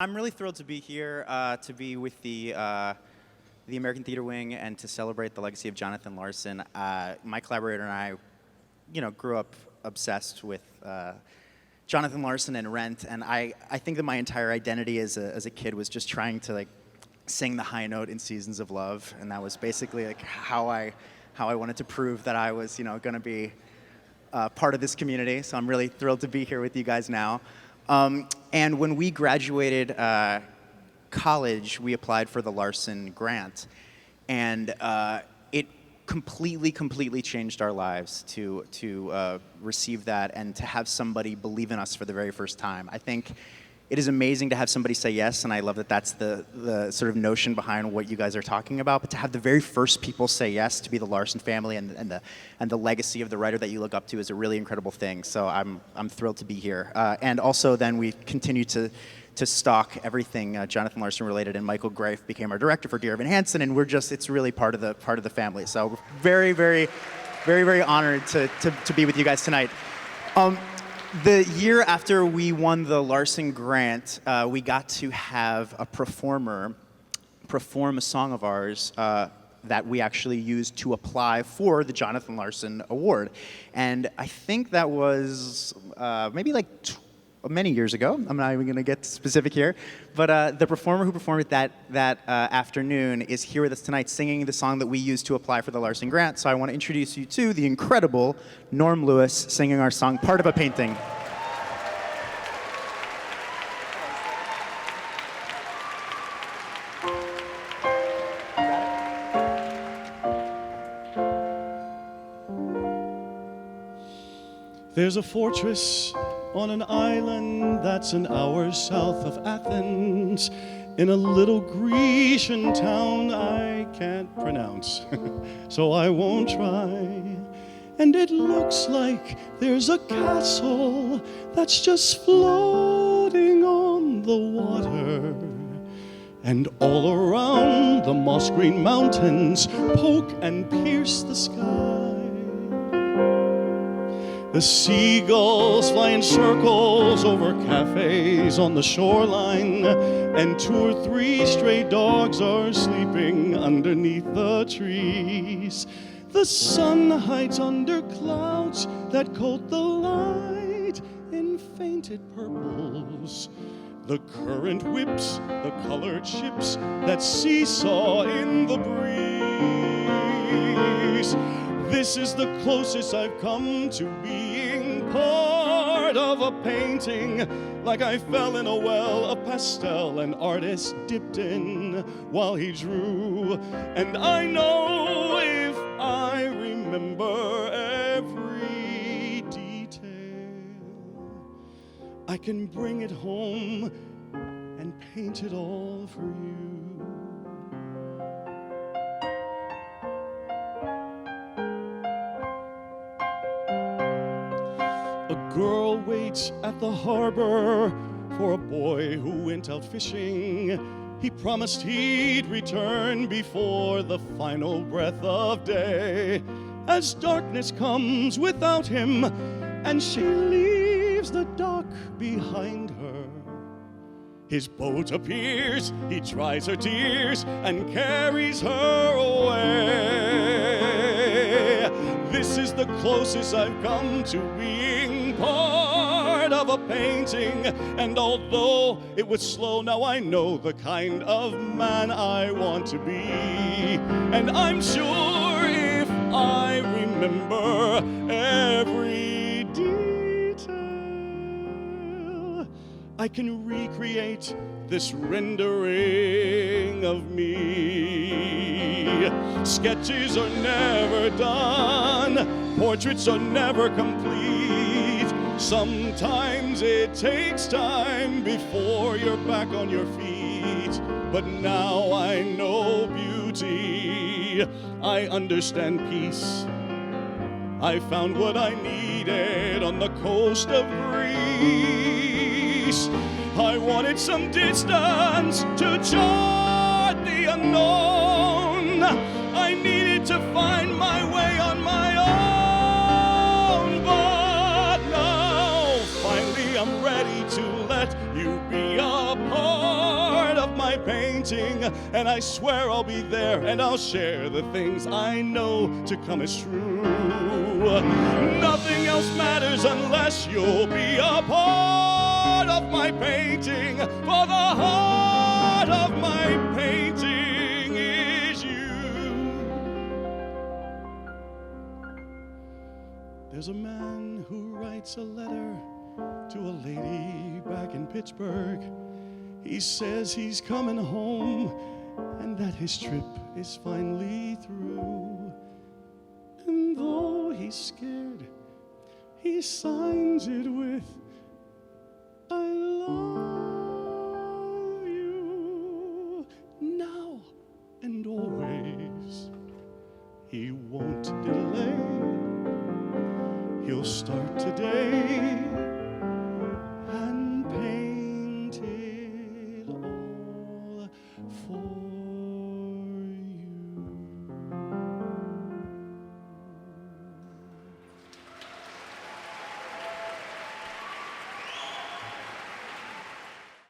I'm really thrilled to be here, to be with the American Theater Wing and to celebrate the legacy of Jonathan Larson. My collaborator and I, grew up obsessed with Jonathan Larson and Rent, and I think that my entire identity as a kid was just trying to sing the high note in Seasons of Love, and that was basically how I wanted to prove that I was going to be part of this community. So I'm really thrilled to be here with you guys now. And when we graduated college, we applied for the Larson Grant, and it completely changed our lives to receive that and to have somebody believe in us for the very first time. I think it is amazing to have somebody say yes, and I love that that's the sort of notion behind what you guys are talking about. But to have the very first people say yes to be the Larson family and the legacy of the writer that you look up to is a really incredible thing. So I'm thrilled to be here. And also then we continue to stalk everything Jonathan Larson related, and Michael Greif became our director for Dear Evan Hansen, and it's really part of the family. So we're very honored to be with you guys tonight. The year after we won the Larson Grant, we got to have a performer perform a song of ours that we actually used to apply for the Jonathan Larson Award. And I think that was maybe many years ago. I'm not even going to get specific here. But the performer who performed it that afternoon is here with us tonight singing the song that we used to apply for the Larson Grant. So I want to introduce you to the incredible Norm Lewis singing our song, Part of a Painting. There's a fortress on an island that's an hour south of Athens, in a little Grecian town I can't pronounce, so I won't try. And it looks like there's a castle that's just floating on the water. And all around the moss green mountains poke and pierce the sky. The seagulls fly in circles over cafes on the shoreline, and 2 or 3 stray dogs are sleeping underneath the trees. The sun hides under clouds that coat the light in fainted purples. The current whips the colored ships that seesaw in the breeze. This is the closest I've come to being part of a painting, like I fell in a well of pastel an artist dipped in while he drew. And I know if I remember every detail, I can bring it home and paint it all for you. A girl waits at the harbor for a boy who went out fishing. He promised he'd return before the final breath of day. As darkness comes without him, and she leaves the dock behind her, his boat appears, he dries her tears, and carries her away. This is the closest I've come to being part of a painting, and although it was slow, now I know the kind of man I want to be. And I'm sure if I remember every detail, I can recreate this rendering of me. Sketches are never done, portraits are never complete. Sometimes it takes time before you're back on your feet. But now I know beauty, I understand peace. I found what I needed on the coast of Greece. I wanted some distance to chart the unknown. I needed to find my way on my own. But now, finally, I'm ready to let you be a part painting, and I swear I'll be there and I'll share the things I know to come as true. Nothing else matters unless you'll be a part of my painting, for the heart of my painting is you. There's a man who writes a letter to a lady back in Pittsburgh. He says he's coming home and that his trip is finally through. And though he's scared, he signs it with, I love you, now and always. He won't delay. He'll start today